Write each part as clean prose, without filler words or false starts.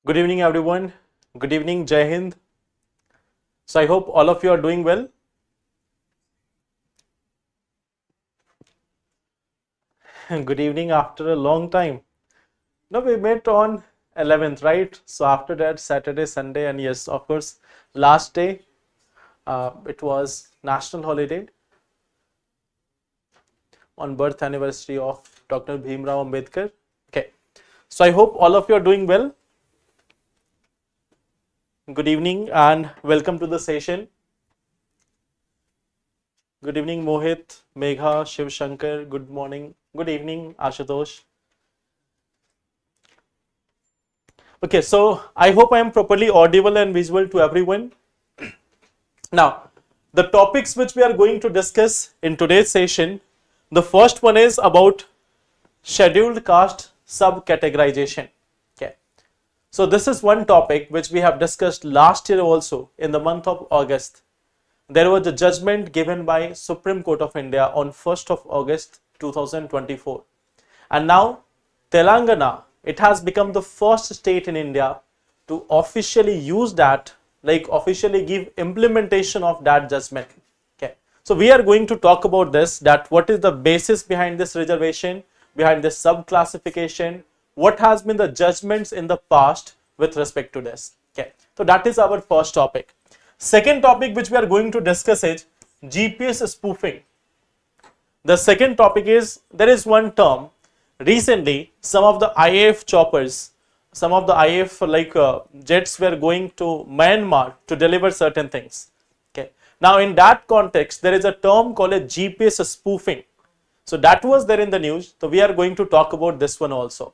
Good evening, everyone. Good evening, Jai Hind. So I hope all of you are doing well. Good evening after a long time. Now we met on 11th, right? So after that, Saturday, Sunday, and yes, of course, last day, it was national holiday on birth anniversary of Dr. Bhimrao Ambedkar. Okay. So I hope all of you are doing well. Good evening and welcome to the session. Good evening, Mohit, Megha, Shiv Shankar. Good morning. Good evening, Ashutosh. Okay, so I hope I am properly audible and visual to everyone. Now, the topics which we are going to discuss in today's session, the first one is about scheduled caste subcategorization. Okay, so this is one topic which we have discussed last year also in the month of August. There was a judgment given by Supreme Court of India on 1st of August 2024. And now Telangana, it has become the first state in India to officially use that, like officially give implementation of that judgment. Okay. So we are going to talk about this, that what is the basis behind this reservation, behind this subclassification, what has been the judgments in the past with respect to this. Okay. So that is our first topic. Second topic which we are going to discuss is GPS spoofing. The second topic is, there is one term. Recently, some of the IAF choppers, some of the IAF jets were going to Myanmar to deliver certain things. Okay. Now, in that context, there is a term called a GPS spoofing. So that was there in the news. So we are going to talk about this one also.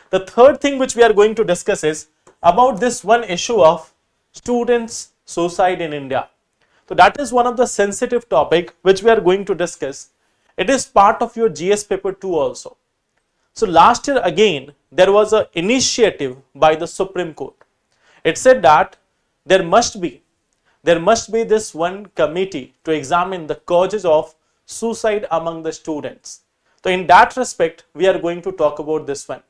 The third thing which we are going to discuss is about this one issue of students' suicide in India. So that is one of the sensitive topic which we are going to discuss. It is part of your GS paper 2 also. So last year again, there was an initiative by the Supreme Court. It said that there must be this one committee to examine the causes of suicide among the students. So in that respect, we are going to talk about this one.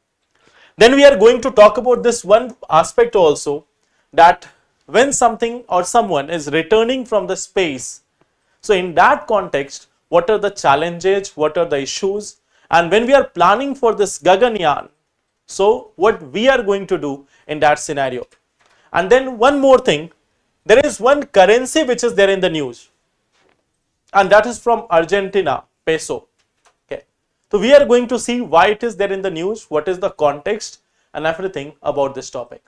Then we are going to talk about this one aspect also, that when something or someone is returning from the space, so in that context, what are the challenges, what are the issues, and when we are planning for this Gaganyaan, so what we are going to do in that scenario. And then one more thing, there is one currency which is there in the news, and that is from Argentina, peso. Okay. So we are going to see why it is there in the news, what is the context and everything about this topic.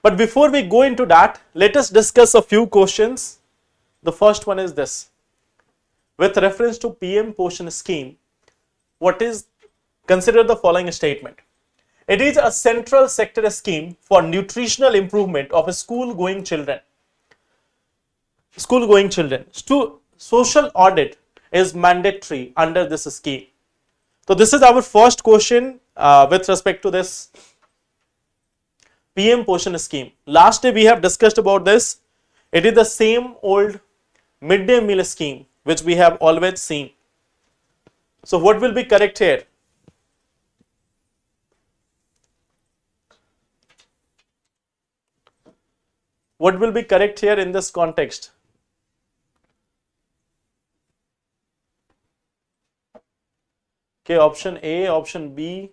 But before we go into that, let us discuss a few questions. The first one is this. With reference to PM portion scheme, what is, consider the following statement. It is a central sector scheme for nutritional improvement of school-going children. Social audit is mandatory under this scheme. So this is our first question with respect to this PM portion scheme. Last day we have discussed about this. It is the same old midday meal scheme which we have always seen. So what will be correct here? What will be correct here in this context? Okay, option A, option B.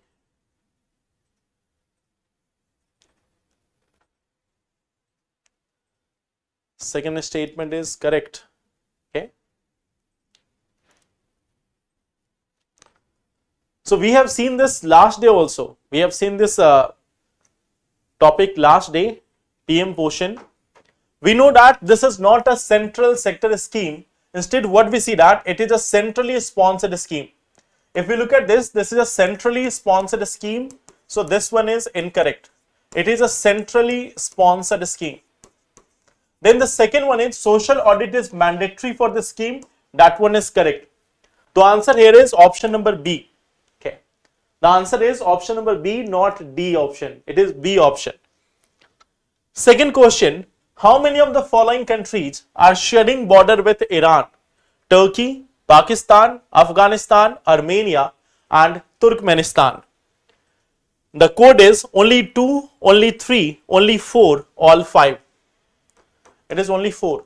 Second statement is correct. Okay. So we have seen this last day also. We have seen this topic last day, PM portion. We know that this is not a central sector scheme. Instead, what we see that it is a centrally sponsored scheme. If we look at this, this is a centrally sponsored scheme. So this one is incorrect. It is a centrally sponsored scheme. Then the second one is social audit is mandatory for the scheme. That one is correct. The answer here is option number B. Okay. The answer is option number B, not D option. It is B option. Second question, how many of the following countries are sharing border with Iran? Turkey, Pakistan, Afghanistan, Armenia and Turkmenistan. The code is only 2, only 3, only 4, all 5. It is only 4.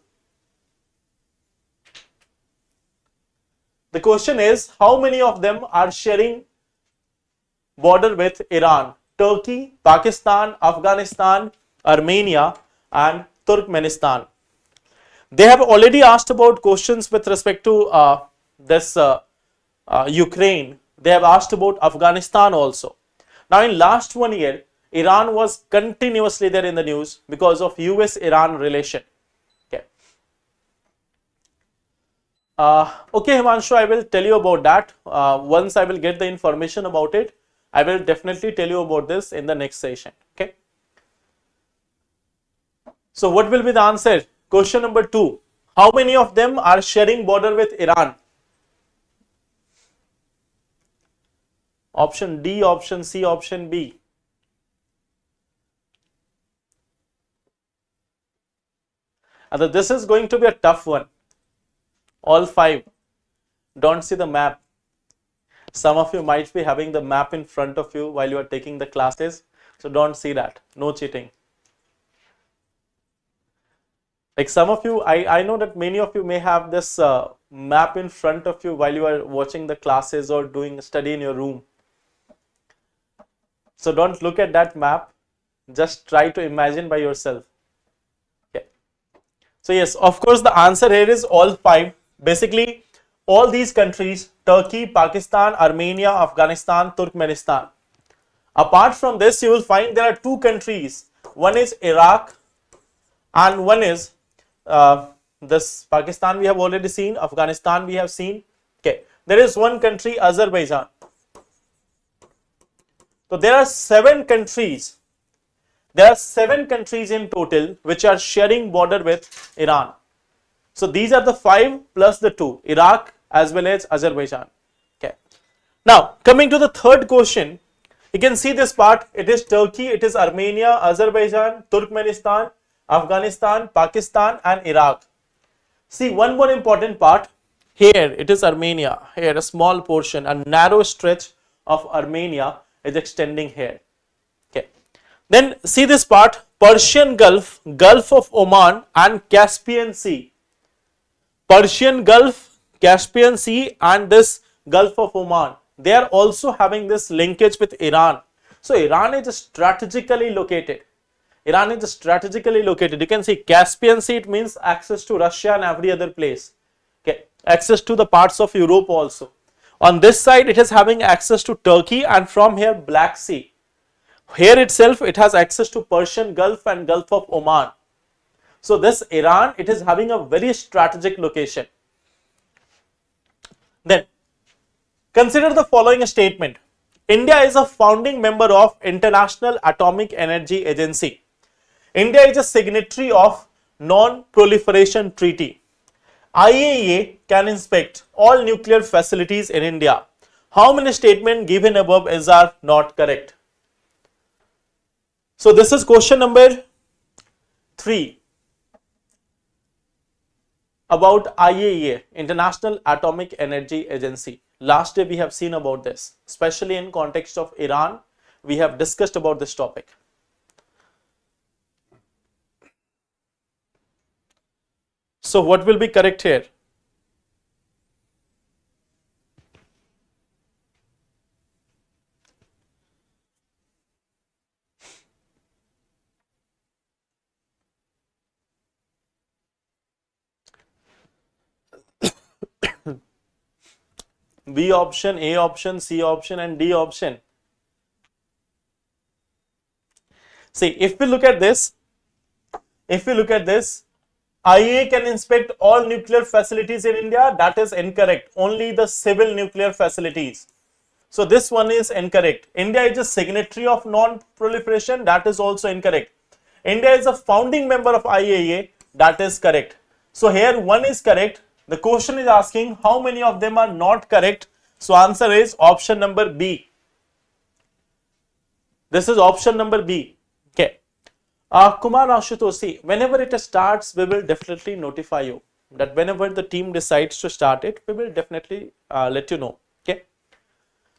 The question is, how many of them are sharing border with Iran? Turkey, Pakistan, Afghanistan, Armenia, and Turkmenistan. They have already asked about questions with respect to this Ukraine. They have asked about Afghanistan also. Now, in last 1 year, Iran was continuously there in the news because of US-Iran relation. Okay. Okay, Himanshu, I will tell you about that. Once I will get the information about it, I will definitely tell you about this in the next session. Okay. So, what will be the answer? Question number 2. How many of them are sharing border with Iran? Option D, option C, option B. And this is going to be a tough one. All 5. Don't see the map. Some of you might be having the map in front of you while you are taking the classes. So don't see that. No cheating. Like some of you, I know that many of you may have this map in front of you while you are watching the classes or doing study in your room. So don't look at that map. Just try to imagine by yourself. Okay. So yes, of course, the answer here is all 5. Basically, all these countries, Turkey, Pakistan, Armenia, Afghanistan, Turkmenistan. Apart from this, you will find there are 2 countries. One is Iraq and one is this Pakistan we have already seen, Afghanistan we have seen. Okay, there is one country, Azerbaijan. So there are 7 countries. There are 7 countries in total which are sharing border with Iran. So these are the 5 plus the 2, Iraq as well as Azerbaijan. Okay. Now coming to the third question, you can see this part. It is Turkey, it is Armenia, Azerbaijan, Turkmenistan, Afghanistan, Pakistan, and Iraq. See one more important part. Here it is Armenia. Here a small portion, a narrow stretch of Armenia is extending here. Okay. Then see this part, Persian Gulf, Gulf of Oman, and Caspian Sea. Persian Gulf, Caspian Sea, and this Gulf of Oman. They are also having this linkage with Iran. So Iran is strategically located. Iran is strategically located. You can see Caspian Sea, it means access to Russia and every other place. Okay, access to the parts of Europe also. On this side, it is having access to Turkey, and from here Black Sea. Here itself, it has access to Persian Gulf and Gulf of Oman. So this Iran, it is having a very strategic location. Then consider the following statement. India is a founding member of International Atomic Energy Agency. India is a signatory of Non-Proliferation Treaty. IAEA can inspect all nuclear facilities in India. How many statements given above are not correct? So this is question number 3 about IAEA, International Atomic Energy Agency. Last day we have seen about this, especially in context of Iran. We have discussed about this topic. So what will be correct here? B option, A option, C option, and D option. See, if we look at this, IAEA can inspect all nuclear facilities in India. That is incorrect. Only the civil nuclear facilities. So this one is incorrect. India is a signatory of non-proliferation. That is also incorrect. India is a founding member of IAEA. That is correct. So here one is correct. The question is asking how many of them are not correct. So answer is option number B. This is option number B. Okay. Kumar Ashutosh, see, whenever it starts, we will definitely notify you that whenever the team decides to start it, we will definitely let you know. Okay.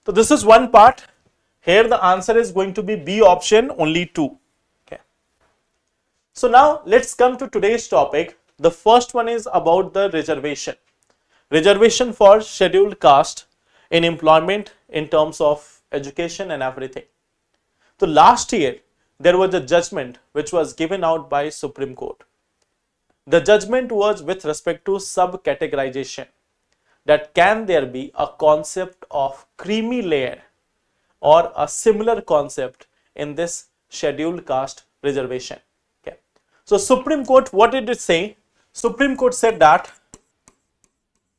So this is one part. Here the answer is going to be B option, only 2. Okay. So now let's come to today's topic. The first one is about the reservation. Reservation for scheduled caste in employment in terms of education and everything. So last year there was a judgment which was given out by Supreme Court. The judgment was with respect to subcategorization, that can there be a concept of creamy layer or a similar concept in this scheduled caste reservation. Okay. So Supreme Court, what did it say? Supreme Court said that,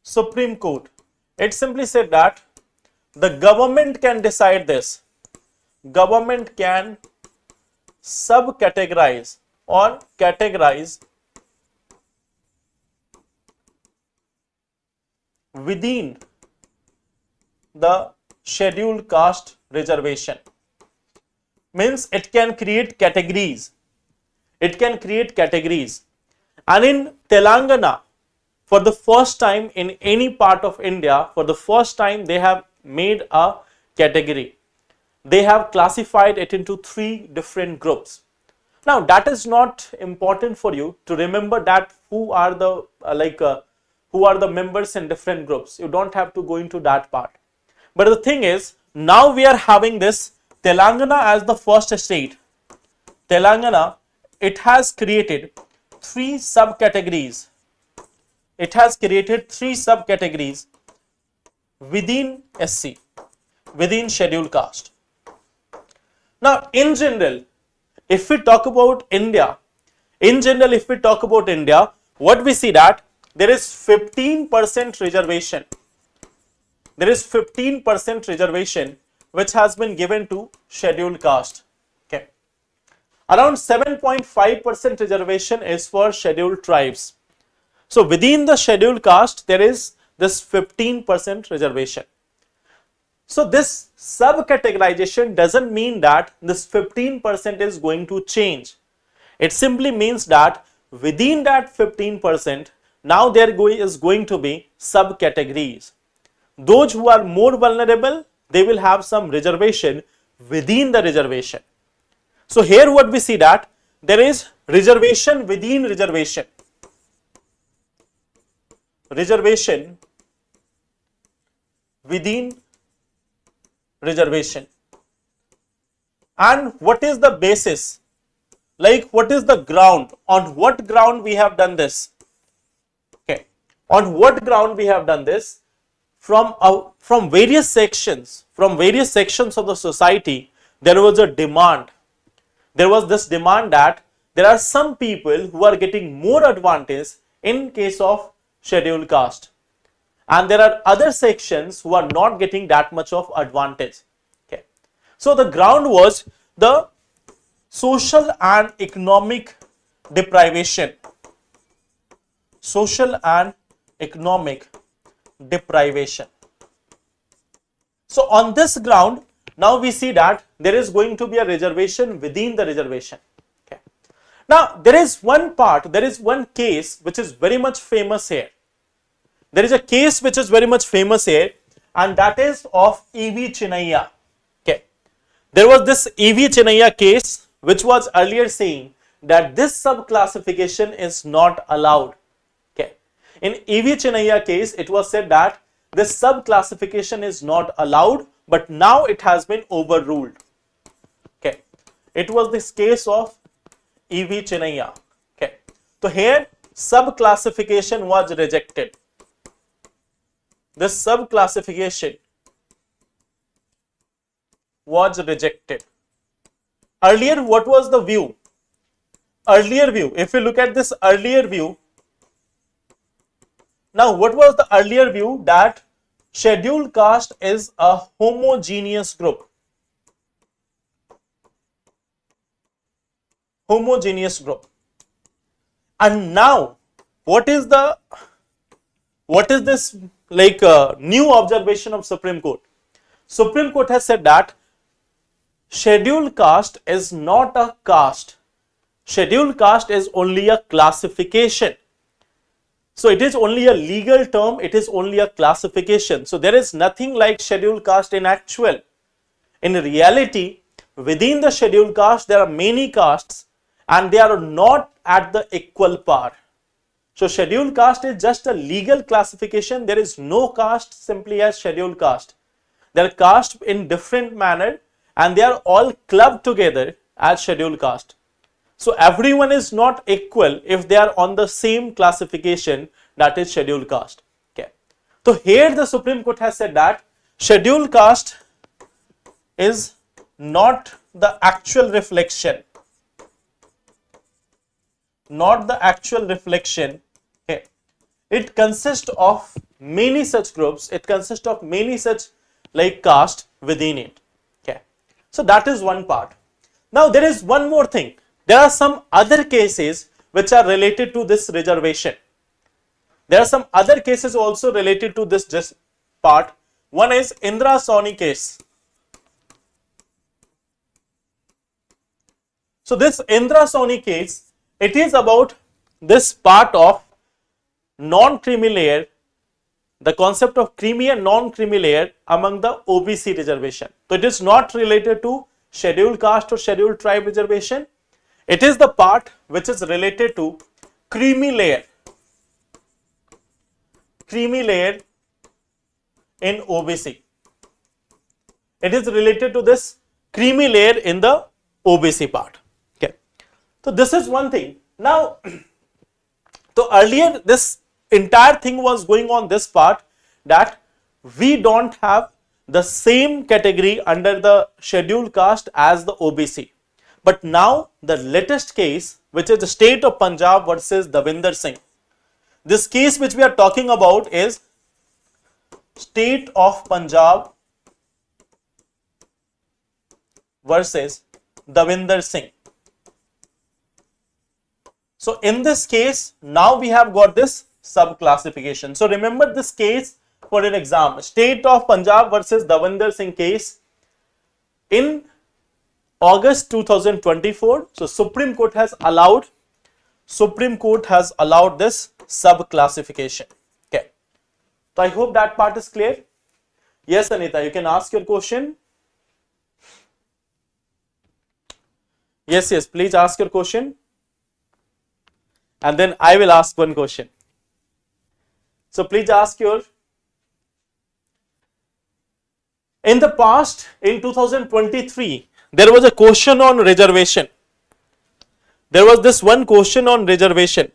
it simply said that the government can decide this. Government can subcategorize or categorize within the scheduled caste reservation. Means it can create categories. It can create categories. And in Telangana, for the first time in any part of India, for the first time they have made a category. They have classified it into 3 different groups. Now that is not important for you to remember that who are the who are the members in different groups. You don't have to go into that part. But the thing is, now we are having this Telangana as the first state. Telangana, it has created 3 subcategories. It has created 3 subcategories within SC, within scheduled caste. Now, in general, if we talk about India, what we see that there is 15% reservation. There is 15% reservation which has been given to scheduled caste. Okay. Around 7.5% reservation is for scheduled tribes. So within the scheduled caste, there is this 15% reservation. So this subcategorization doesn't mean that this 15% is going to change. It simply means that within that 15%, now there is going to be subcategories. Those who are more vulnerable, they will have some reservation within the reservation. So here what we see that there is reservation within reservation. Reservation within reservation. And what is the basis? Like what is the ground? On what ground we have done this? Okay. On what ground we have done this? From various sections of the society, there was a demand. There was this demand that there are some people who are getting more advantage in case of scheduled caste, and there are other sections who are not getting that much of advantage. Okay. So the ground was the social and economic deprivation. Social and economic deprivation. So on this ground, now we see that there is going to be a reservation within the reservation. Okay. Now there is one case which is very much famous here. There is a case which is very much famous here, and that is of E.V. Chinnaiya. Okay. There was this E.V. Chinnaiya case which was earlier saying that this subclassification is not allowed. Okay. In E.V. Chinnaiya case, it was said that this subclassification is not allowed, but now it has been overruled. Okay. It was this case of E.V. Chinnaiya. Okay. So here subclassification was rejected. This subclassification was rejected. Earlier, what was the view? Earlier view, if we look at this earlier view, now what was the earlier view? That scheduled caste is a homogeneous group. Homogeneous group. And now, what is this new observation of Supreme Court? Supreme Court has said that scheduled caste is not a caste. Scheduled caste is only a classification. So it is only a legal term, it is only a classification. So there is nothing like scheduled caste in actual. In reality, within the scheduled caste, there are many castes and they are not at the equal par. So scheduled caste is just a legal classification. There is no caste simply as scheduled caste. They are cast in different manner and they are all clubbed together as scheduled caste. So everyone is not equal if they are on the same classification, that is scheduled caste. Okay. So here the Supreme Court has said that scheduled caste is not the actual reflection, not the actual reflection. Okay. It consists of many such groups, it consists of many such like caste within it. Okay. So that is one part. Now there is one more thing. There are some other cases which are related to this reservation. There are some other cases also related to this part. One is Indra Sawhney case. So this Indra Sawhney case, it is about this part of non-creamy layer, the concept of creamy and non-creamy layer among the OBC reservation. So it is not related to scheduled caste or scheduled tribe reservation. It is the part which is related to creamy layer in OBC. It is related to this creamy layer in the OBC part. Okay. So this is one thing. Now, so earlier this entire thing was going on this part that we don't have the same category under the scheduled caste as the OBC. But now the latest case, which is the state of Punjab versus Davinder Singh. This case which we are talking about is state of Punjab versus Davinder Singh. So in this case, now we have got this sub classification. So remember this case for an exam, state of Punjab versus Davinder Singh case in August 2024. So Supreme Court has allowed this sub classification. Okay. So I hope that part is clear. Yes, Anita, you can ask your question. Yes, please ask your question. And then I will ask one question. So please ask your. In the past, in 2023, there was a question on reservation. There was this one question on reservation.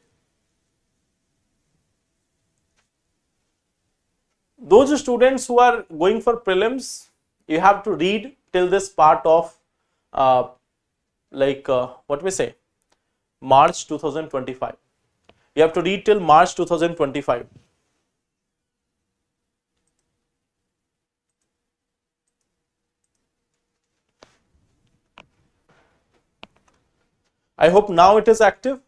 Those students who are going for prelims, you have to read till this part of what we say, March 2025. You have to read till March 2025. I hope now it is active.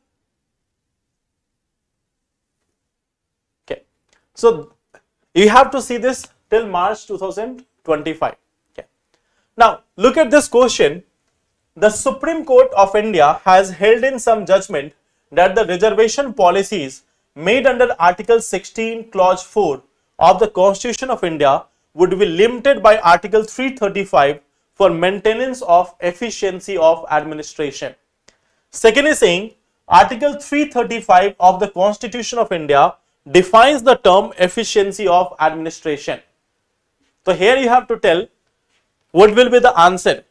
Okay. So you have to see this till March 2025. Okay. Now look at this question. The Supreme Court of India has held in some judgment that the reservation policies made under Article 16 Clause 4 of the Constitution of India would be limited by Article 335 for maintenance of efficiency of administration. Second is saying Article 335 of the Constitution of India defines the term efficiency of administration. So here you have to tell what will be the answer.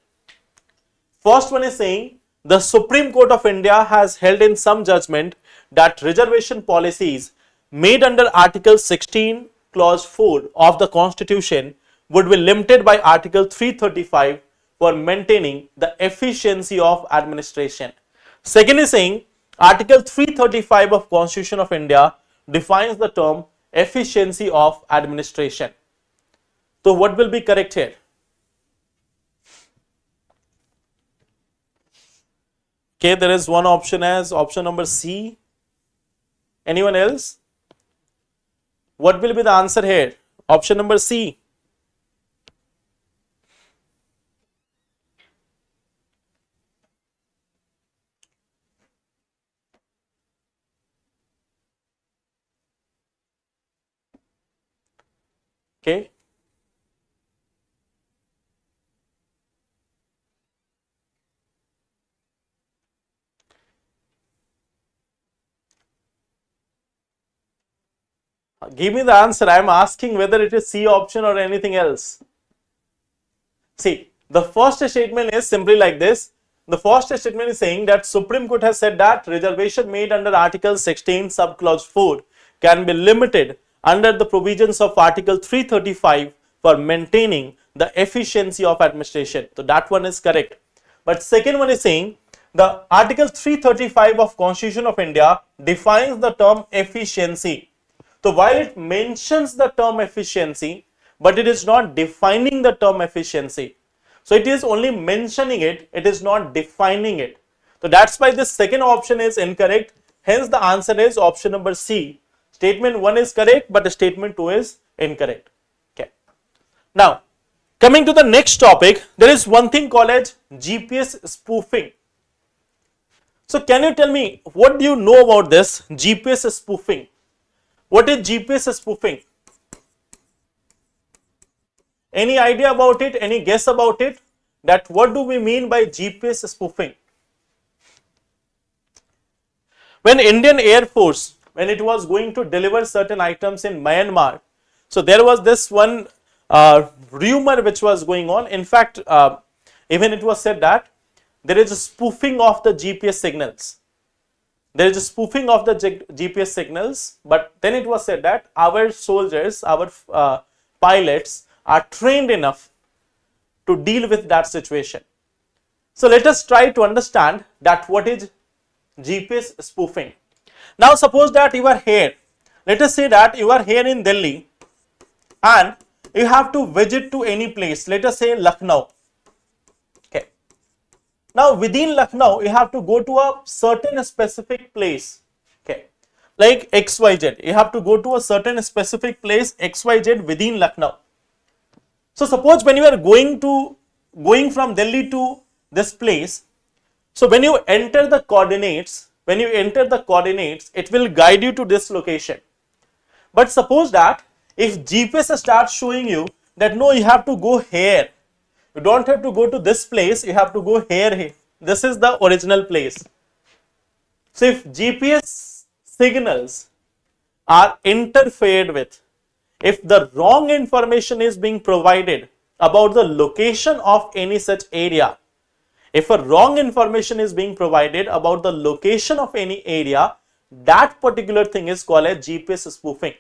First one is saying the Supreme Court of India has held in some judgment that reservation policies made under Article 16 Clause 4 of the Constitution would be limited by Article 335 for maintaining the efficiency of administration. Second is saying Article 335 of Constitution of India defines the term efficiency of administration. So what will be correct here? Okay, there is one option as option number C. Anyone else? What will be the answer here? Option number C. Okay. Give me the answer. I am asking whether it is C option or anything else. See, the first statement is simply like this. The first statement is saying that Supreme Court has said that reservation made under Article 16 subclause 4 can be limited under the provisions of Article 335 for maintaining the efficiency of administration. So that one is correct. But second one is saying the Article 335 of Constitution of India defines the term efficiency. So while it mentions the term efficiency, but it is not defining the term efficiency. So it is only mentioning it, it is not defining it. So that's why this second option is incorrect. Hence the answer is option number C. Statement 1 is correct, but the statement 2 is incorrect. Okay. Now, coming to the next topic, there is one thing called as GPS spoofing. So can you tell me, what do you know about this GPS spoofing? What is GPS spoofing? Any idea about it? Any guess about it? That what do we mean by GPS spoofing? When Indian Air Force, when it was going to deliver certain items in Myanmar, so there was this one rumor which was going on. In fact, even it was said that there is a spoofing of the GPS signals. There is a spoofing of the GPS signals, but then it was said that our soldiers, our pilots are trained enough to deal with that situation. So let us try to understand that what is GPS spoofing. Now suppose that you are here, let us say that you are here in Delhi and you have to visit to any place, let us say Lucknow. Okay. Now within Lucknow you have to go to a certain specific place. Okay. Like XYZ, you have to go to a certain specific place XYZ within Lucknow. So suppose when you are going from Delhi to this place, so when you enter the coordinates, it will guide you to this location. But suppose that if GPS starts showing you that no, you have to go here, you don't have to go to this place, you have to go here. This is the original place. So if GPS signals are interfered with, if the wrong information is being provided about the location of any such area, if a wrong information is being provided about the location of any area, that particular thing is called as GPS spoofing.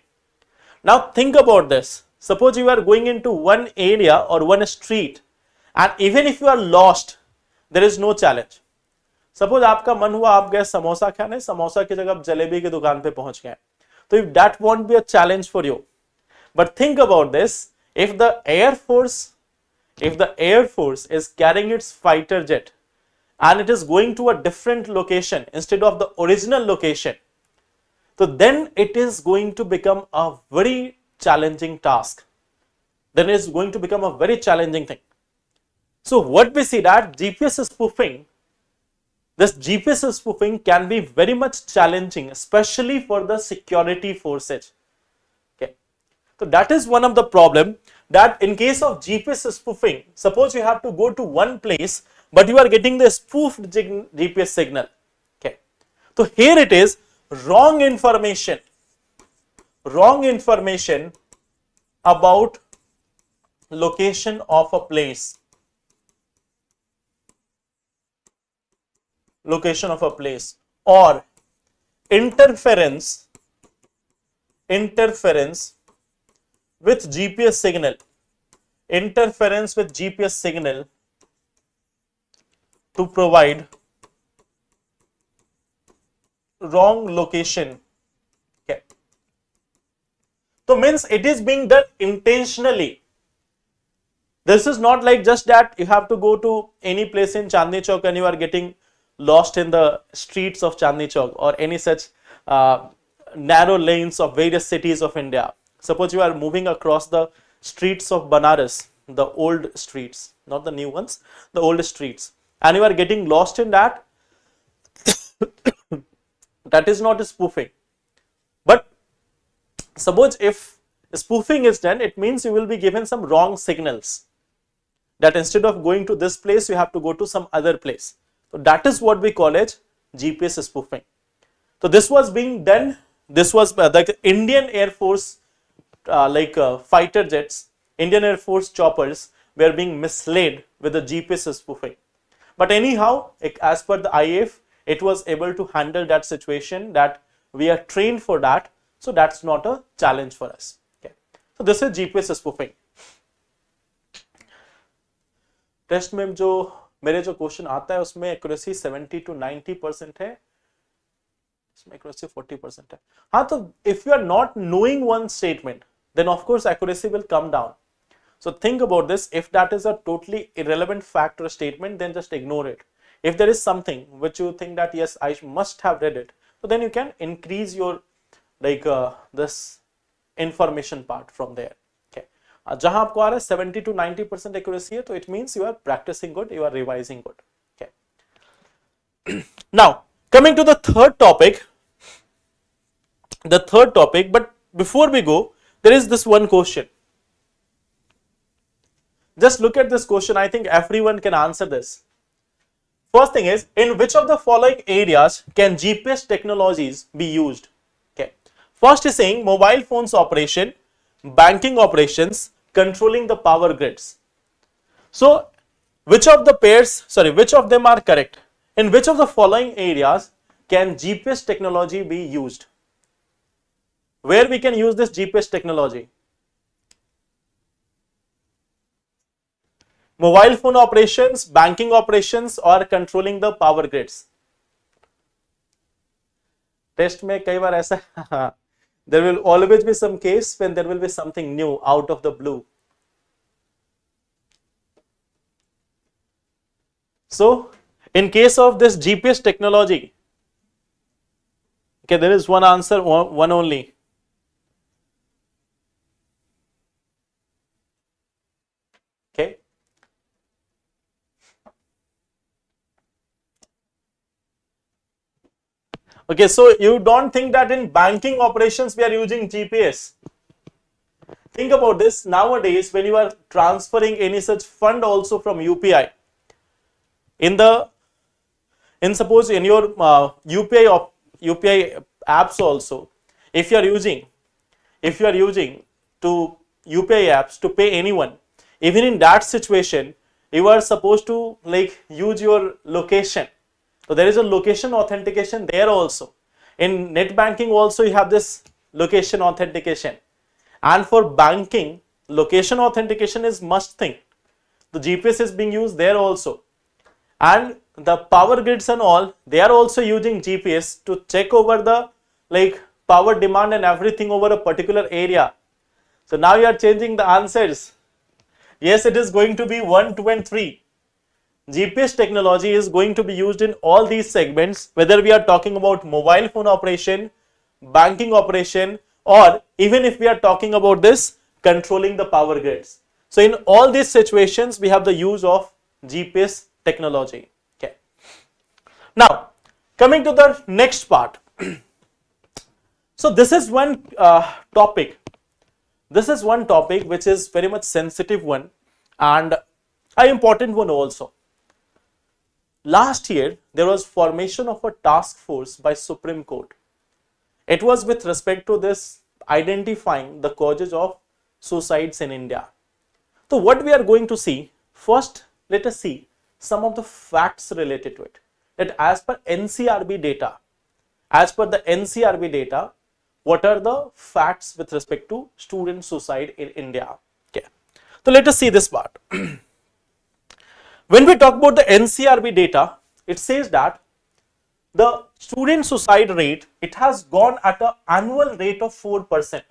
Now think about this. Suppose you are going into one area or one street and even if you are lost, there is no challenge. Suppose आपका मन हुआ आप गए समोसा खाने, समोसा की जगह आप जलेबी की दुकान पे पहुंच गए, तो if that won't be a challenge for you. But think about this, if the Air Force is carrying its fighter jet and it is going to a different location instead of the original location, so then it is going to become a very challenging task. Then it is going to become a very challenging thing. So what we see that GPS spoofing, this GPS spoofing can be very much challenging, especially for the security forces. So that is one of the problem, that in case of GPS spoofing, suppose you have to go to one place, but you are getting the spoofed GPS signal. Okay. So here it is wrong information about location of a place. Or interference with GPS signal, to provide wrong location. Okay. So means it is being done intentionally. This is not like just that you have to go to any place in Chandni Chowk and you are getting lost in the streets of Chandni Chowk or any such narrow lanes of various cities of India. Suppose you are moving across the streets of Banaras, the old streets, not the new ones, the old streets, and you are getting lost in that, that is not a spoofing. But suppose if spoofing is done, it means you will be given some wrong signals, that instead of going to this place, you have to go to some other place. So that is what we call as GPS spoofing. So this was being done, this was the Indian Air Force fighter jets, Indian Air Force choppers were being misled with the GPS spoofing. But anyhow, as per the IAF, it was able to handle that situation, that we are trained for that, so that's not a challenge for us. Okay. So this is GPS spoofing. Test में जो मेरे जो question आता है उसमें accuracy 70 to 90% है, इसमें accuracy 40% है. हाँ, तो if you are not knowing one statement, then of course accuracy will come down. So think about this. If that is a totally irrelevant fact or statement, then just ignore it. If there is something which you think that yes, I must have read it, so then you can increase your this information part from there. Okay. जहां आपको आ रहा है 70 to 90% accuracy है, तो it means you are practicing good, you are revising good. Okay. Now coming to the third topic. But before we go, there is this one question. Just look at this question. I think everyone can answer this. First thing is, in which of the following areas can GPS technologies be used? Okay. First is saying mobile phones operation, banking operations, controlling the power grids. So, which of them are correct? In which of the following areas can GPS technology be used? Where we can use this GPS technology? Mobile phone operations, banking operations, or controlling the power grids? Test में कई बार ऐसा there will always be some case when there will be something new out of the blue. So, in case of this GPS technology, okay, there is one answer, one only. Okay. Okay, so you don't think that in banking operations we are using GPS. Think about this. Nowadays, when you are transferring any such fund also from UPI, suppose in your UPI apps also, if you are using to UPI apps to pay anyone, even in that situation, you are supposed to use your location. So there is a location authentication there also. In net banking also you have this location authentication. And for banking, location authentication is must thing. The GPS is being used there also. And the power grids and all, they are also using GPS to check over the power demand and everything over a particular area. So now you are changing the answers. Yes, it is going to be 1, 2 and 3. GPS technology is going to be used in all these segments, whether we are talking about mobile phone operation, banking operation, or even if we are talking about this controlling the power grids. So in all these situations, we have the use of GPS technology. Okay. Now coming to the next part. So this is one topic. This is one topic which is very much sensitive one and an important one also. Last year, there was formation of a task force by Supreme Court. It was with respect to this identifying the causes of suicides in India. So what we are going to see, first let us see some of the facts related to it. That as per NCRB data, what are the facts with respect to student suicide in India? Okay. So let us see this part. When we talk about the NCRB data, it says that the student suicide rate, it has gone at an annual rate of 4%.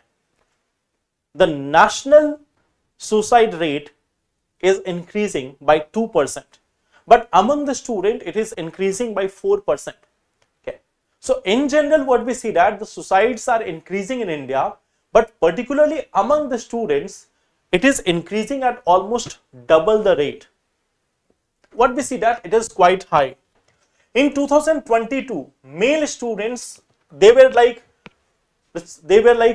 The national suicide rate is increasing by 2%. But among the student, it is increasing by 4%. Okay. So in general, what we see that the suicides are increasing in India, but particularly among the students, it is increasing at almost double the rate. What we see that it is quite high. In 2022, male students, they were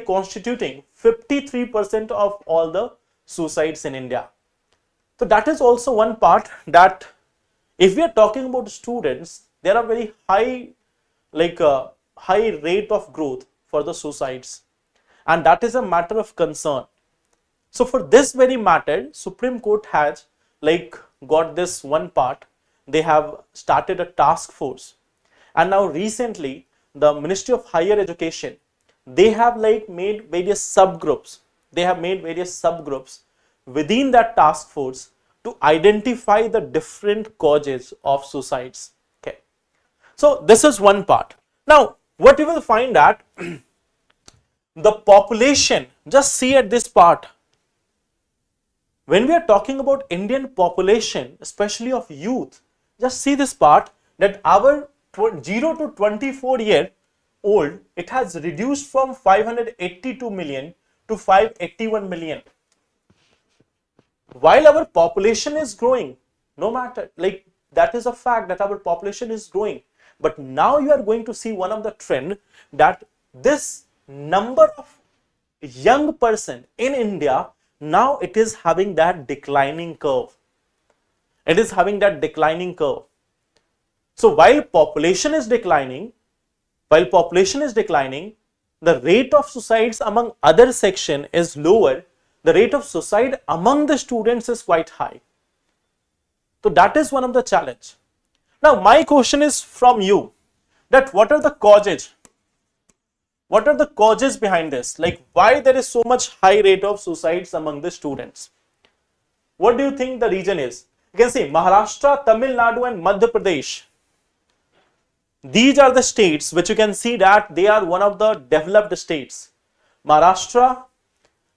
constituting 53% of all the suicides in India. So that is also one part, that if we are talking about students, there are very high high rate of growth for the suicides. and that is a matter of concern. So for this very matter, Supreme Court has like got this one part. They have started a task force, and now recently the Ministry of Higher Education, they have like made various subgroups. They have made various subgroups within that task force to identify the different causes of suicides. Okay, so this is one part. Now what you will find that the population, just see at this part, when we are talking about Indian population, especially of youth, just see this part, that our 0 to 24-year old, it has reduced from 582 million to 581 million. While our population is growing, no matter, like that is a fact that our population is growing, but now you are going to see one of the trend that this number of young person in India, now it is having that declining curve. It is having that declining curve. So while population is declining, the rate of suicides among other section is lower. The rate of suicide among the students is quite high. So that is one of the challenge. Now my question is from you, that what are the causes? What are the causes behind this? Like why there is so much high rate of suicides among the students? What do you think the reason is? You can see Maharashtra, Tamil Nadu and Madhya Pradesh. These are the states which you can see that they are one of the developed states. Maharashtra,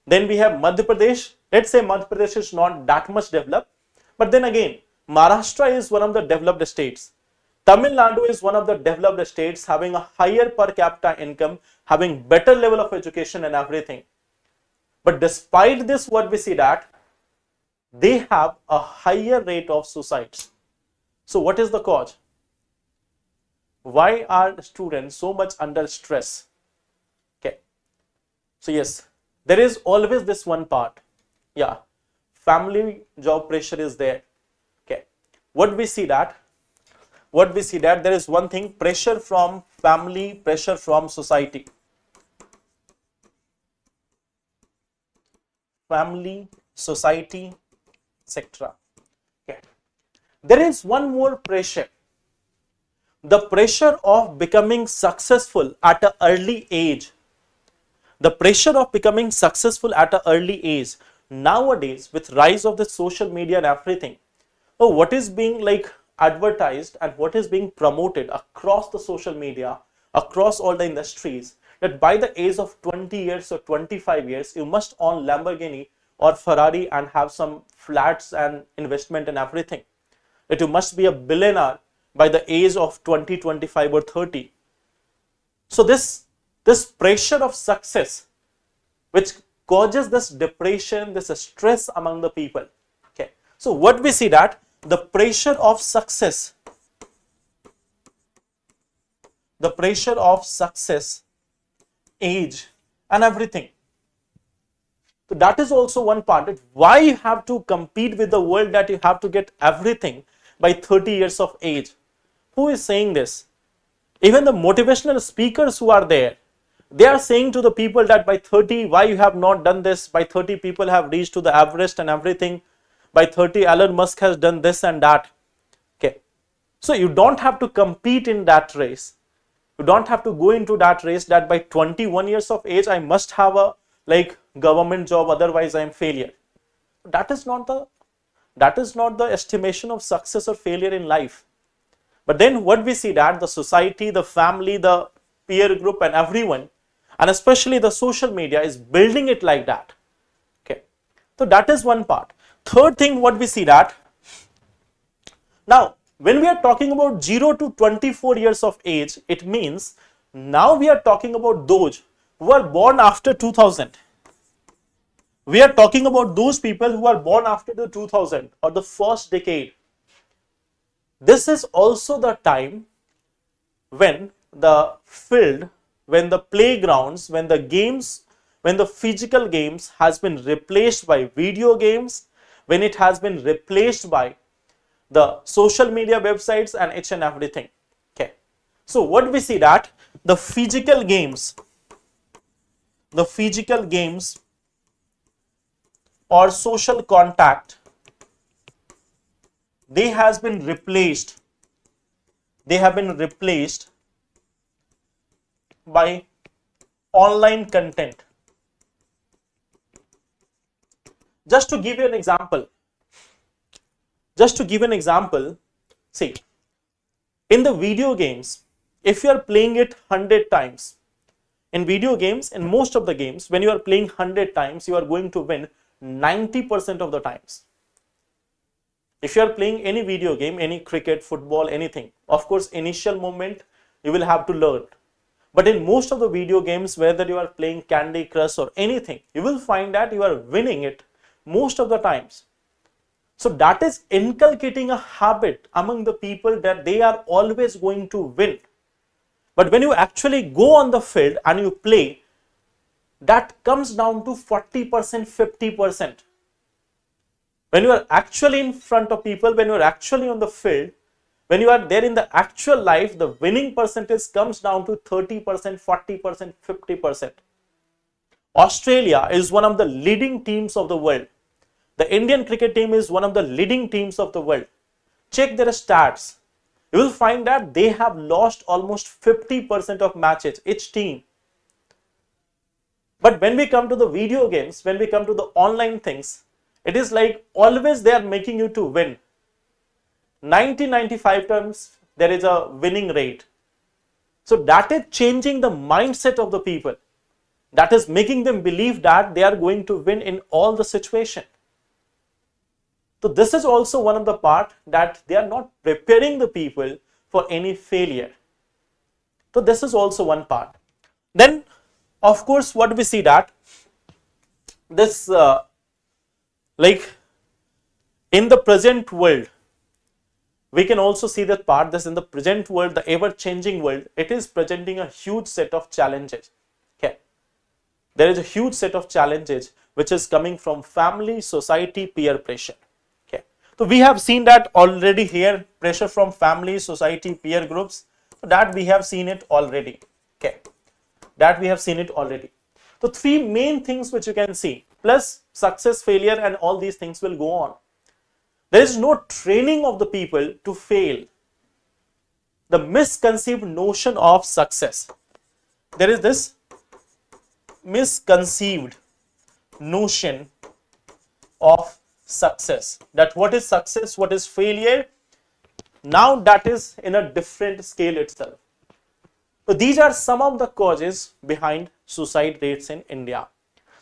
then we have Madhya Pradesh. Let's say Madhya Pradesh is not that much developed, but then again Maharashtra is one of the developed states. Tamil Nadu is one of the developed states, having a higher per capita income, having better level of education and everything. But despite this, what we see that they have a higher rate of suicides. So what is the cause? Why are students so much under stress? Okay. So yes, there is always this one part. Yeah, family job pressure is there. Okay. What we see that there is one thing, pressure from family, pressure from society. Family, society, etc. Okay. There is one more pressure. The pressure of becoming successful at an early age. The pressure of becoming successful at an early age. Nowadays, with rise of the social media and everything, what is being like advertised and what is being promoted across the social media, across all the industries, that by the age of 20 years or 25 years, you must own Lamborghini or Ferrari and have some flats and investment and everything. That you must be a billionaire by the age of 20, 25 or 30. So this pressure of success, which causes this depression, this stress among the people. Okay. So what we see that the pressure of success, age and everything. So that is also one part, that why you have to compete with the world, that you have to get everything by 30 years of age. Who is saying this? Even the motivational speakers who are there, they are saying to the people that by 30, why you have not done this? By 30, people have reached to the Everest and everything. By 30, Elon Musk has done this and that. Okay. So you don't have to compete in that race. You don't have to go into that race that by 21 years of age, I must have a like government job, otherwise I am failure. That is not the estimation of success or failure in life. But then what we see that the society, the family, the peer group and everyone, and especially the social media, is building it like that. Okay. So that is one part. Third thing, what we see that now when we are talking about 0 to 24 years of age, it means now we are talking about those who are born after 2000. We are talking about those people who are born after the 2000 or the first decade. This is also the time when the field, when the playgrounds, when the games, when the physical games has been replaced by video games, when it has been replaced by the social media websites and each and everything. Okay. So what we see that the physical games the physical games or social contact, they have been replaced by online content. Just to give you an example, see, in the video games, if you are playing it 100 times, in video games, in most of the games, when you are playing 100 times, you are going to win 90% of the times. If you are playing any video game, any cricket, football, anything, of course, initial moment, you will have to learn. But in most of the video games, whether you are playing Candy Crush or anything, you will find that you are winning it most of the times. So that is inculcating a habit among the people that they are always going to win. But when you actually go on the field and you play, that comes down to 40%, 50%. When you are actually in front of people, when you are actually on the field, when you are there in the actual life, the winning percentage comes down to 30%, 40%, 50%. Australia is one of the leading teams of the world. The Indian cricket team is one of the leading teams of the world. Check their stats. You will find that they have lost almost 50% of matches, each team. But when we come to the video games, when we come to the online things, it is like always they are making you to win. 90-95 times there is a winning rate. So that is changing the mindset of the people. That is making them believe that they are going to win in all the situation. So this is also one of the part that they are not preparing the people for any failure. So this is also one part. Then of course what we see that this like in the present world, we can also see that part, this in the present world, the ever changing world, it is presenting a huge set of challenges. Okay, there is a huge set of challenges which is coming from family, society, peer pressure. Okay, so we have seen that already here, pressure from family, society, peer groups, that we have seen it already. Okay, that we have seen it already. So three main things which you can see, plus success, failure, and all these things will go on. There is no training of the people to fail. The misconceived notion of success. There is this misconceived notion of success. That what is success, what is failure, now that is in a different scale itself. So these are some of the causes behind suicide rates in India.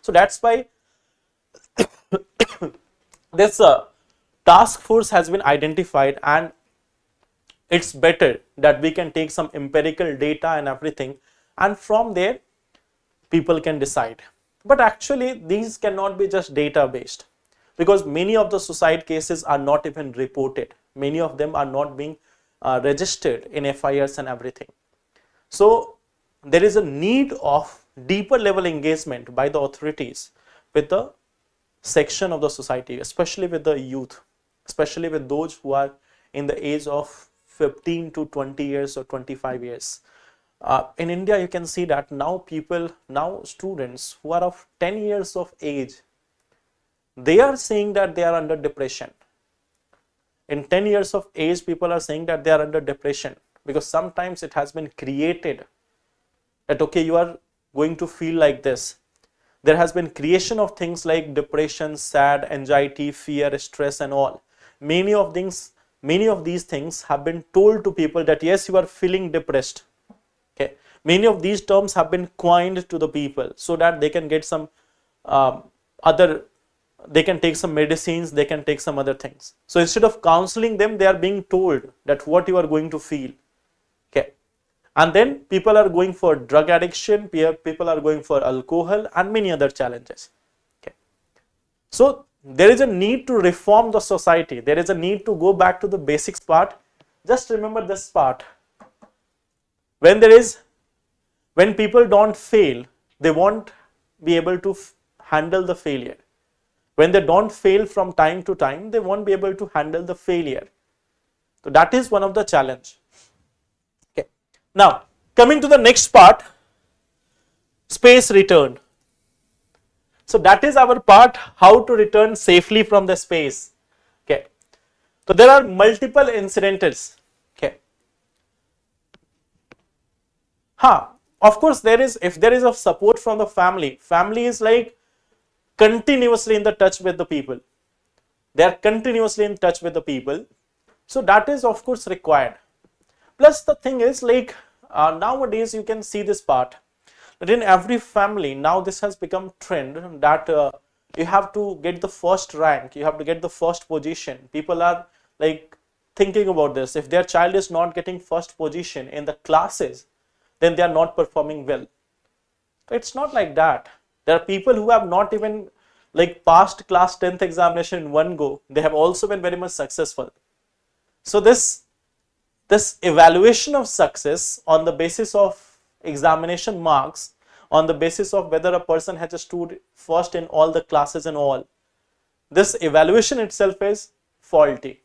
So that's why this task force has been identified, and it's better that we can take some empirical data and everything, and from there people can decide. But actually these cannot be just data based, because many of the suicide cases are not even reported. Many of them are not being registered in FIRs and everything. So there is a need of deeper level engagement by the authorities with the section of the society, especially with the youth, especially with those who are in the age of 15 to 20 years or 25 years. In India, you can see that now students who are of 10 years of age, they are saying that they are under depression. In 10 years of age, people are saying that they are under depression, because sometimes it has been created that, okay, you are going to feel like this. There has been creation of things like depression, sad, anxiety, fear, stress, and all. Many of these things have been told to people that yes, you are feeling depressed. Okay, many of these terms have been coined to the people so that they can get some they can take some medicines, they can take some other things. So instead of counseling them, they are being told that what you are going to feel. Okay, and then people are going for drug addiction, people are going for alcohol and many other challenges. Okay, so there is a need to reform the society. There is a need to go back to the basics part. Just remember this part. When people don't fail, they won't be able to handle the failure. When they don't fail from time to time, they won't be able to handle the failure. So that is one of the challenge. Okay. Now coming to the next part, space return. So that is our part, how to return safely from the space. Okay. So there are multiple incidents. Okay. Of course there is, if there is a support from the family, family is like continuously in the touch with the people. They are continuously in touch with the people. So that is of course required. Plus the thing is like nowadays you can see this part that in every family now this has become trend that you have to get the first rank, you have to get the first position. People are like thinking about this. If their child is not getting first position in the classes, then they are not performing well. It's not like that. There are people who have not even like passed class 10th examination in one go. They have also been very much successful. So this evaluation of success on the basis of examination marks, on the basis of whether a person has stood first in all the classes and all, this evaluation itself is faulty.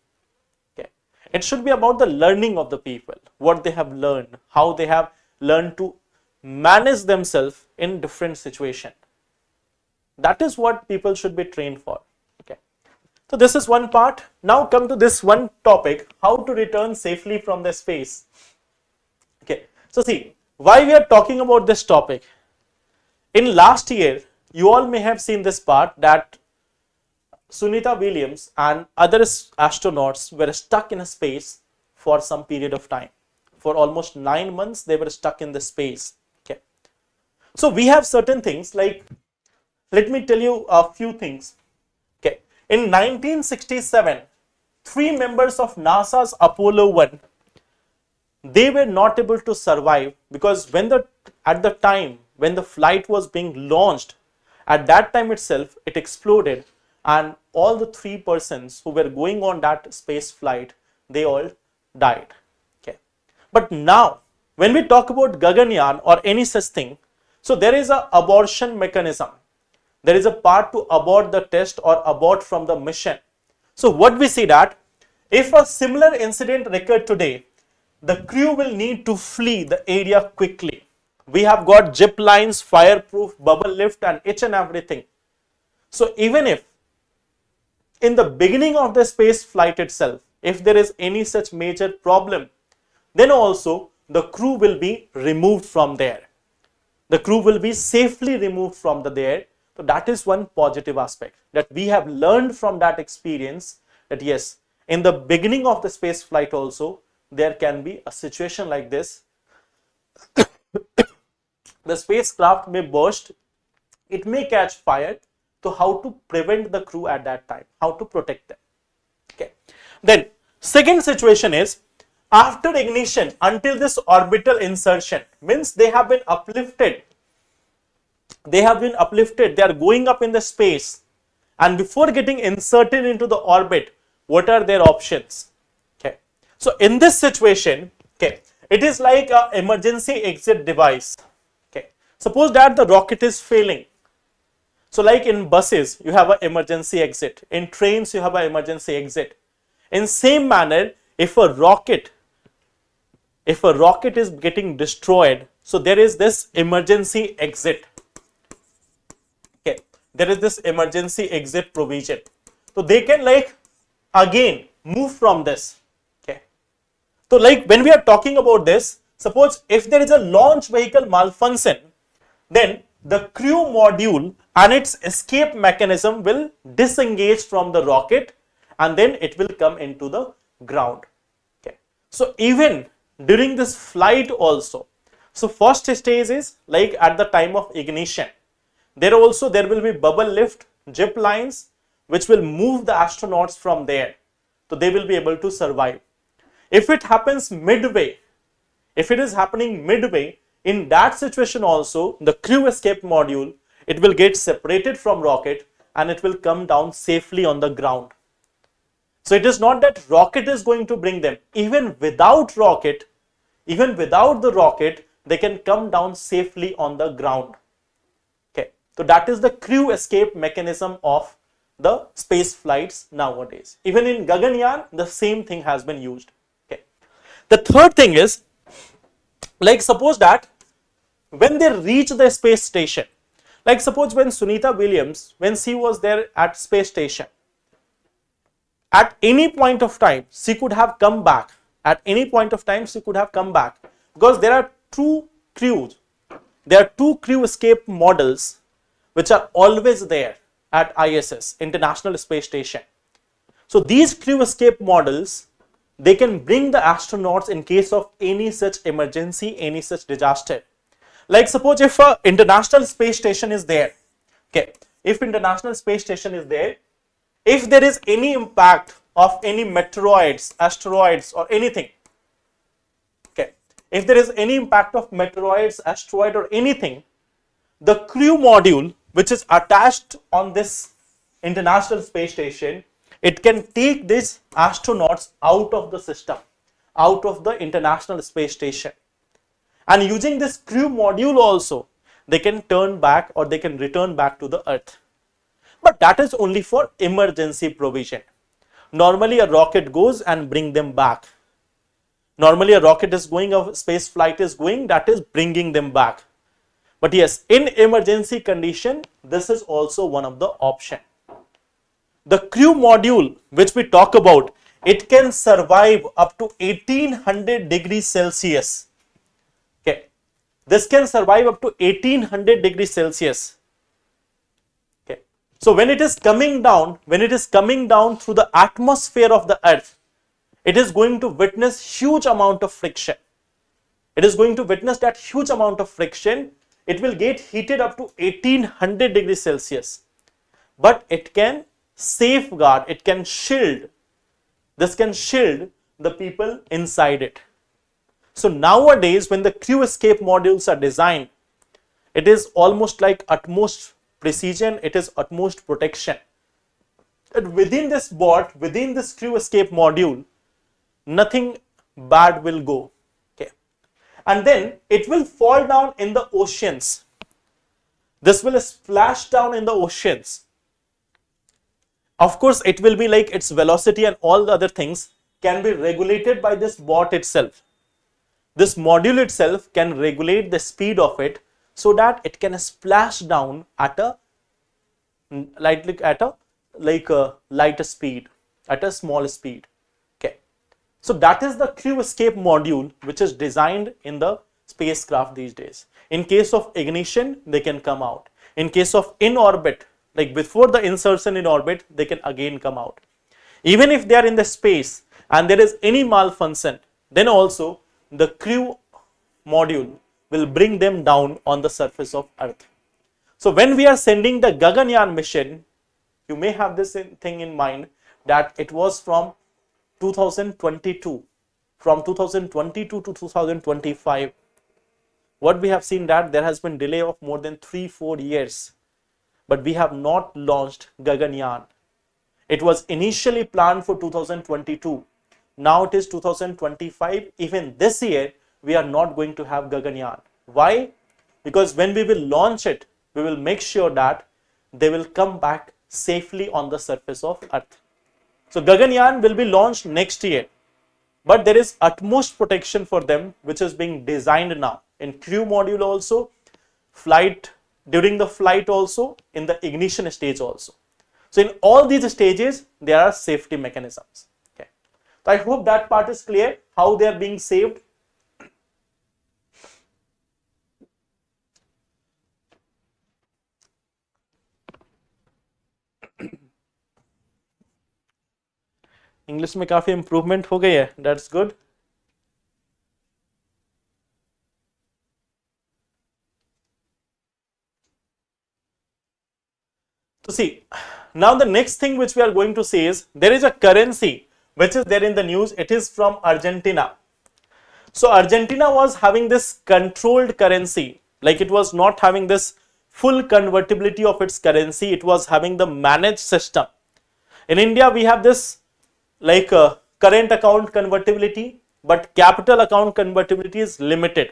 Okay. It should be about the learning of the people, what they have learned, how they have learned to manage themselves in different situations. That is what people should be trained for. Okay. So this is one part. Now come to this one topic, how to return safely from the space. Okay. So see, why we are talking about this topic. In last year, you all may have seen this part that Sunita Williams and other astronauts were stuck in a space for some period of time. For almost 9 months, they were stuck in the space. Okay. So we have certain things like, let me tell you a few things. Okay. In 1967, 3 members of NASA's Apollo 1, they were not able to survive because at the time when the flight was being launched, at that time itself, it exploded and all the 3 persons who were going on that space flight, they all died. Okay. But now, when we talk about Gaganyaan or any such thing, so there is a abortion mechanism. There is a part to abort the test or abort from the mission. So what we see that if a similar incident occurred today, the crew will need to flee the area quickly. We have got zip lines, fireproof, bubble lift and each and everything. So even if in the beginning of the space flight itself, if there is any such major problem, then also the crew will be removed from there. The crew will be safely removed from there. So that is one positive aspect that we have learned from that experience, that yes, in the beginning of the space flight also, there can be a situation like this. The spacecraft may burst, it may catch fire. So how to prevent the crew at that time, how to protect them. Okay. Then second situation is after ignition until this orbital insertion, means they have been uplifted. They are going up in the space, and before getting inserted into the orbit, what are their options? Okay. So in this situation, okay, it is like an emergency exit device. Okay. Suppose that the rocket is failing. So like in buses, you have an emergency exit. In trains, you have an emergency exit. In same manner, if a rocket is getting destroyed, so there is this emergency exit. Okay, there is this emergency exit provision. So they can like again move from this. Okay. So like when we are talking about this, suppose if there is a launch vehicle malfunction, then the crew module and its escape mechanism will disengage from the rocket and then it will come into the ground. Okay. So even during this flight also, so first stage is like at the time of ignition, there will be bubble lift, zip lines which will move the astronauts from there, so they will be able to survive. If it happens midway, if it is happening midway, in that situation also the crew escape module, it will get separated from rocket and it will come down safely on the ground. So it is not that rocket is going to bring them. Even without the rocket, they can come down safely on the ground. Okay. So that is the crew escape mechanism of the space flights nowadays. Even in Gaganyaan, the same thing has been used. Okay. The third thing is, like suppose that when they reach the space station, Like suppose when Sunita Williams, when she was there at space station, at any point of time she could have come back. At any point of time she could have come back, because there are two crews. There are two crew escape models which are always there at ISS, International Space Station. So these crew escape models, they can bring the astronauts in case of any such emergency, any such disaster. Like suppose if a International Space Station is there, okay, if International Space Station is there, if there is any impact of any meteoroids, asteroids or anything, okay, if there is any impact of meteoroids, asteroid or anything, the crew module which is attached on this International Space Station, it can take these astronauts out of the system, out of the International Space Station. And using this crew module also, they can turn back or they can return back to the Earth. But that is only for emergency provision. Normally a rocket goes and bring them back. Normally a rocket is going, a space flight is going, that is bringing them back. But yes, in emergency condition, this is also one of the option. The crew module which we talk about, it can survive up to 1800 degrees Celsius. Okay, this can survive up to 1800 degrees Celsius. Okay, so when it is coming down, through the atmosphere of the Earth, it is going to witness huge amount of friction. It is going to witness that huge amount of friction. It will get heated up to 1800 degrees Celsius. But it can safeguard, it can shield. This can shield the people inside it. So nowadays when the crew escape modules are designed, it is almost like utmost precision, it is utmost protection. And within this bot, within this crew escape module, nothing bad will go. Okay, and then it will fall down in the oceans. This will splash down in the oceans. Of course, it will be like its velocity and all the other things can be regulated by this bot itself. This module itself can regulate the speed of it so that it can splash down at a lighter speed, at a small speed. Okay, so that is the crew escape module which is designed in the spacecraft these days. In case of ignition, they can come out. In case of in orbit, like before the insertion in orbit, they can again come out. Even if they are in the space and there is any malfunction, then also the crew module will bring them down on the surface of Earth. So when we are sending the Gaganyaan mission, you may have this thing in mind that it was from 2022. From 2022 to 2025. What we have seen that there has been delay of more than 3-4 years. But we have not launched Gaganyaan. It was initially planned for 2022. Now it is 2025. Even this year, we are not going to have Gaganyaan. Why? Because when we will launch it, we will make sure that they will come back safely on the surface of Earth. So Gaganyaan will be launched next year. But there is utmost protection for them, which is being designed now. In crew module also, flight, during the flight also, in the ignition stage also. So in all these stages, there are safety mechanisms. Okay. So I hope that part is clear, how they are being saved. English में काफी improvement हो गई है, that's good. So see, now the next thing which we are going to say is there is a currency which is there in the news. It is from Argentina. So Argentina was having this controlled currency, like it was not having this full convertibility of its currency. It was having the managed system. In India, we have this like current account convertibility, but capital account convertibility is limited.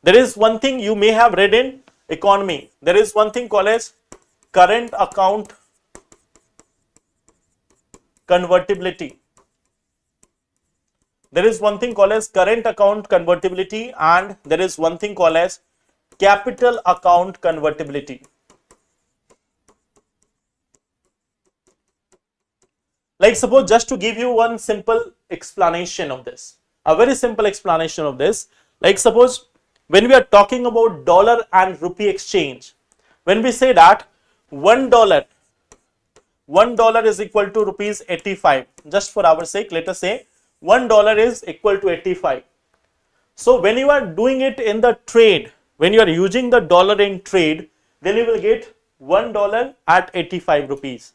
There is one thing you may have read in economy. There is one thing called as current account convertibility. There is one thing called as current account convertibility, and there is one thing called as capital account convertibility. Like suppose, just to give you one simple explanation of this, a very simple explanation of this, like suppose when we are talking about dollar and rupee exchange, when we say that $1 is equal to rupees 85, just for our sake, let us say $1 is equal to 85. So when you are doing it in the trade, when you are using the dollar in trade, then you will get $1 at 85 rupees.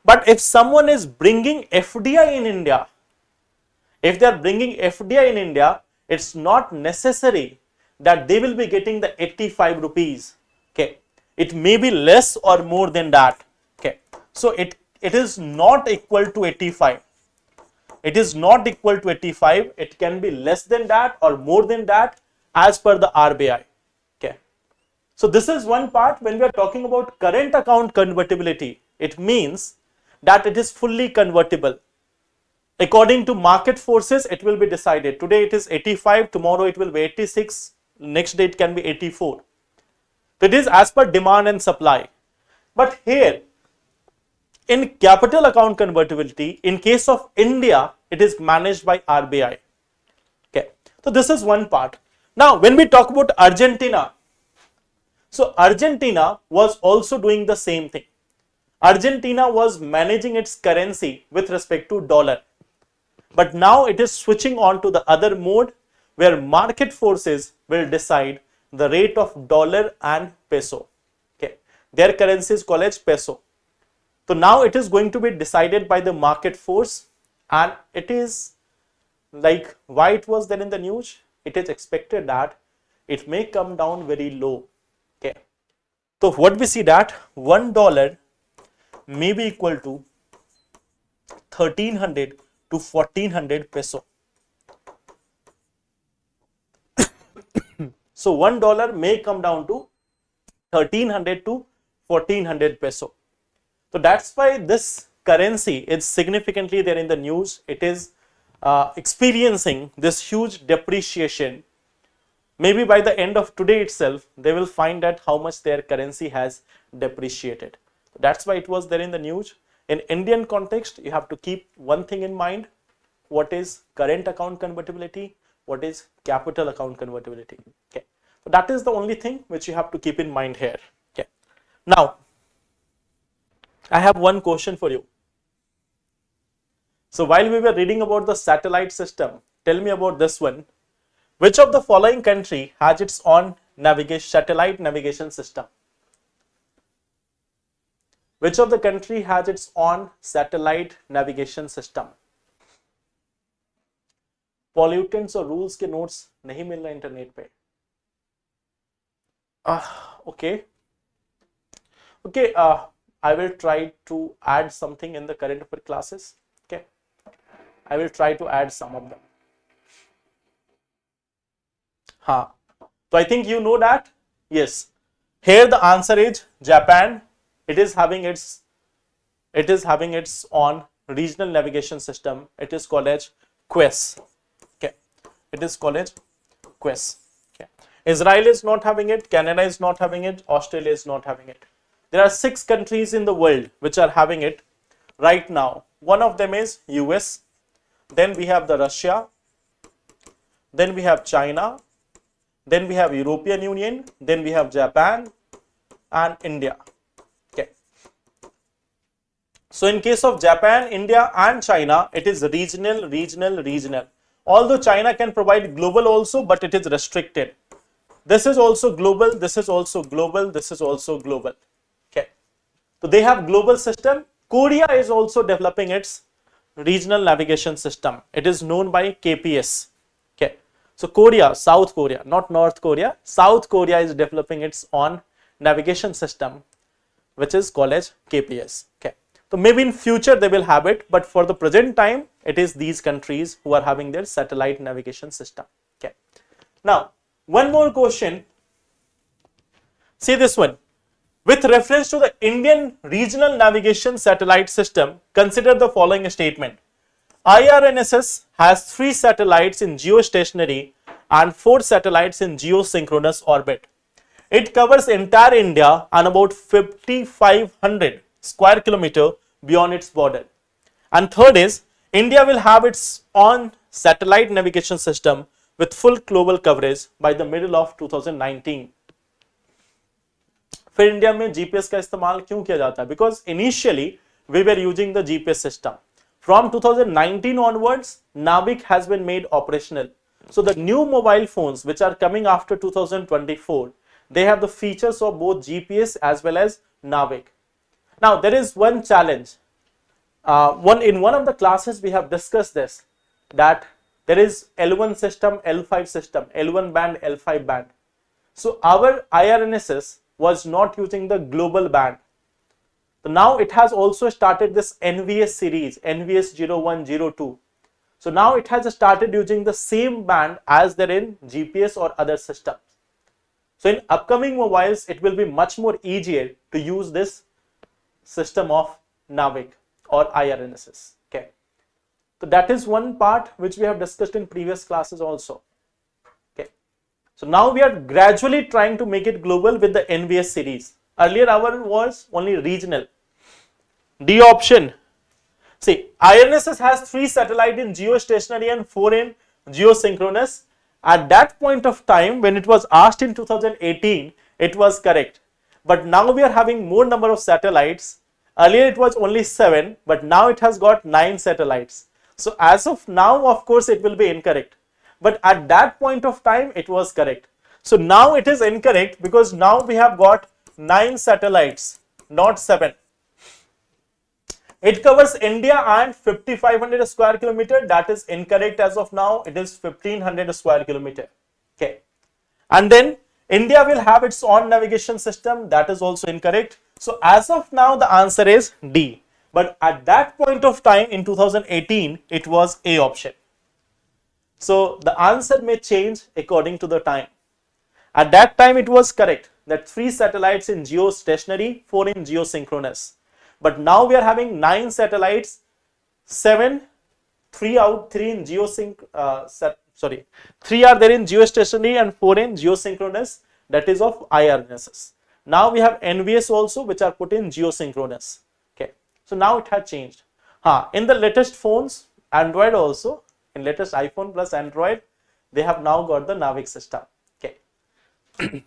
But if someone is bringing FDI in India, if they are bringing FDI in India, it's not necessary that they will be getting the 85 rupees. Okay, it may be less or more than that. Okay, so it is not equal to 85. It is not equal to 85. It can be less than that or more than that as per the RBI. Okay, so this is one part. When we are talking about current account convertibility, it means that it is fully convertible. According to market forces, it will be decided. Today it is 85, tomorrow it will be 86, next day it can be 84. So it is as per demand and supply. But here, in capital account convertibility, in case of India, it is managed by RBI. Okay, so this is one part. Now, when we talk about Argentina, so Argentina was also doing the same thing. Argentina was managing its currency with respect to dollar. But now it is switching on to the other mode where market forces will decide the rate of dollar and peso. Okay, their currency is called as peso. So now it is going to be decided by the market force, and it is like why it was there in the news. It is expected that it may come down very low. Okay, so what we see that $1 may be equal to 1300 to 1400 peso. So $1 may come down to 1300 to 1400 peso. So that's why this currency is significantly there in the news. It is experiencing this huge depreciation. Maybe by the end of today itself, they will find out how much their currency has depreciated. That's why it was there in the news. In Indian context, you have to keep one thing in mind. What is current account convertibility? What is capital account convertibility? Okay, so that is the only thing which you have to keep in mind here. Okay, now I have one question for you. So while we were reading about the satellite system, tell me about this one. Which of the following country has its own satellite navigation system? Which of the country has its own satellite navigation system? Pollutants और rules के notes नहीं मिल रहे internet पे. Okay. I will try to add something in the current affair classes. Okay, I will try to add some of them. So I think you know that. Yes, here the answer is Japan. It is having its own regional navigation system. It is called as QES. Okay, it is called as QES. Okay, Israel is not having it. Canada is not having it. Australia is not having it. There are 6 countries in the world which are having it right now. One of them is US. Then we have the Russia. Then we have China. Then we have European Union. Then we have Japan and India. Okay. So in case of Japan, India and China, it is regional. Although China can provide global also, but it is restricted. This is also global. This is also global. This is also global. Okay. So they have global system. Korea is also developing its regional navigation system. It is known by KPS. Okay. So Korea, South Korea, not North Korea. South Korea is developing its own navigation system, which is called as KPS. Okay. So maybe in future they will have it, but for the present time, it is these countries who are having their satellite navigation system. Okay. Now, one more question. See this one. With reference to the Indian regional navigation satellite system, consider the following statement. IRNSS has 3 satellites in geostationary and 4 satellites in geosynchronous orbit. It covers entire India and about 5,500 square kilometer beyond its border. And third is India will have its own satellite navigation system with full global coverage by the middle of 2019. फिर India में GPS का इस्तेमाल क्यों किया जाता है? Because initially we were using the GPS system. From 2019 onwards, Navig has been made operational. So the new mobile phones which are coming after 2024, they have the features of both GPS as well as Navig. Now there is one challenge. In one of the classes we have discussed this, that there is L1 system, L5 system, L1 band, L5 band. So our IRNSS was not using the global band. So now it has also started this NVS series, NVS 0102. So now it has started using the same band as there in GPS or other systems. So in upcoming mobiles, it will be much more easier to use this system of Navig or IRNSS. Okay. So that is one part which we have discussed in previous classes also. Okay. So now we are gradually trying to make it global with the NVS series. Earlier our was only regional. D option. See, IRNSS has 3 satellites in geostationary and 4 in geosynchronous. At that point of time, when it was asked in 2018, it was correct. But now we are having more number of satellites. Earlier it was only 7, but now it has got 9 satellites. So as of now, of course, it will be incorrect. But at that point of time, it was correct. So now it is incorrect because now we have got 9 satellites, not 7. It covers India and 5500 square kilometer. That is incorrect as of now. It is 1500 square kilometer. Okay. And then India will have its own navigation system. That is also incorrect. So as of now, the answer is D. But at that point of time in 2018, it was A option. So the answer may change according to the time. At that time, it was correct that 3 satellites in geostationary, 4 in geosynchronous. But now we are having 9 satellites, 3 in geosync, 3 are there in geostationary and 4 in geosynchronous, that is of IRNSS. Now we have NVS also, which are put in geosynchronous. Okay, so now it has changed. In the latest phones, Android also, in latest iPhone plus Android, they have now got the Navig system. Okay.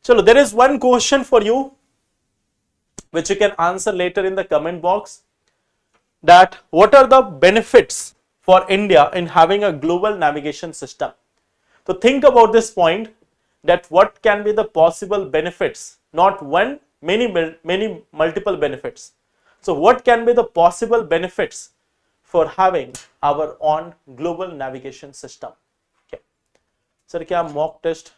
So there is one question for you, which you can answer later in the comment box, that what are the benefits for India in having a global navigation system? So think about this point, that what can be the possible benefits, not one, many multiple benefits. So what can be the possible benefits for having our own global navigation system? Okay. Sir, kya mock test?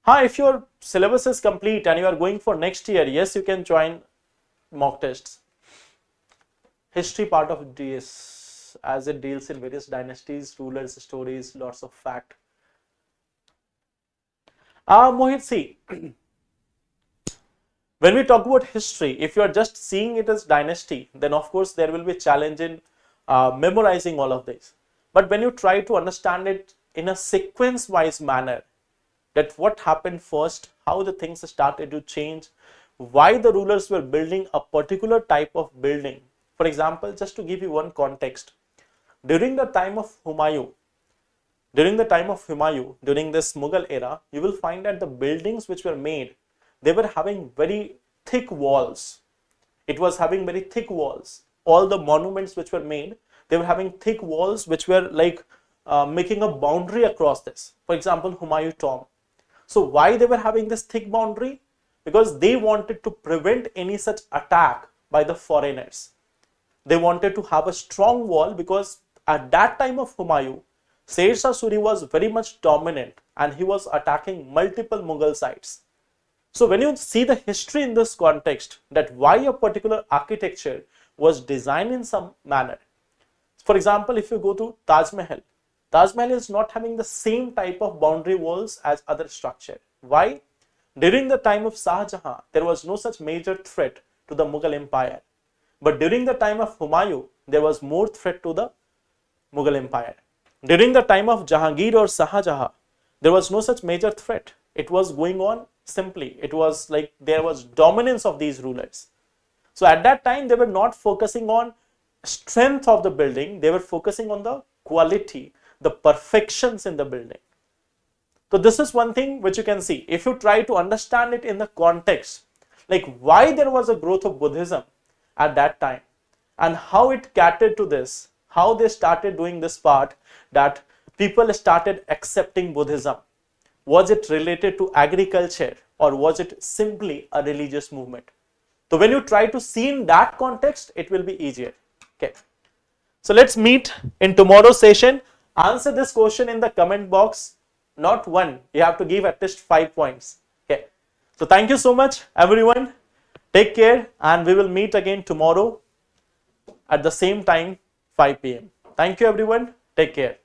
If your syllabus is complete and you are going for next year, yes, you can join mock tests. History part of DS, as it deals in various dynasties, rulers, stories, lots of fact. Mohit, see, when we talk about history, if you are just seeing it as dynasty, then of course there will be a challenge in memorizing all of this. But when you try to understand it in a sequence wise manner, that what happened first, how the things started to change, why the rulers were building a particular type of building. For example, just to give you one context, during the time of Humayun, during this Mughal era, you will find that the buildings which were made, they were having very thick walls. It was having very thick walls. All the monuments which were made, they were having thick walls which were like making a boundary across this. For example, Humayun tomb. So why they were having this thick boundary? Because they wanted to prevent any such attack by the foreigners. They wanted to have a strong wall because at that time of Humayun, Sher Shah Suri was very much dominant and he was attacking multiple Mughal sites. So when you see the history in this context, that why a particular architecture was designed in some manner. For example, if you go to Taj Mahal, Taj Mahal is not having the same type of boundary walls as other structure. Why? During the time of Shah Jahan, there was no such major threat to the Mughal Empire. But during the time of Humayun, there was more threat to the Mughal Empire. During the time of Jahangir or Shah Jahan, there was no such major threat. It was going on simply. It was like there was dominance of these rulers. So at that time, they were not focusing on strength of the building, they were focusing on the quality, the perfections in the building. So this is one thing which you can see. If you try to understand it in the context, like why there was a growth of Buddhism at that time and how it catered to this, how they started doing this part, that people started accepting Buddhism. Was it related to agriculture or was it simply a religious movement? So when you try to see in that context, it will be easier. Okay. So let's meet in tomorrow's session. Answer this question in the comment box. Not one, you have to give at least 5 points. Okay. So thank you so much, everyone. Take care, and we will meet again tomorrow at the same time, 5 p.m. Thank you, everyone. Take care.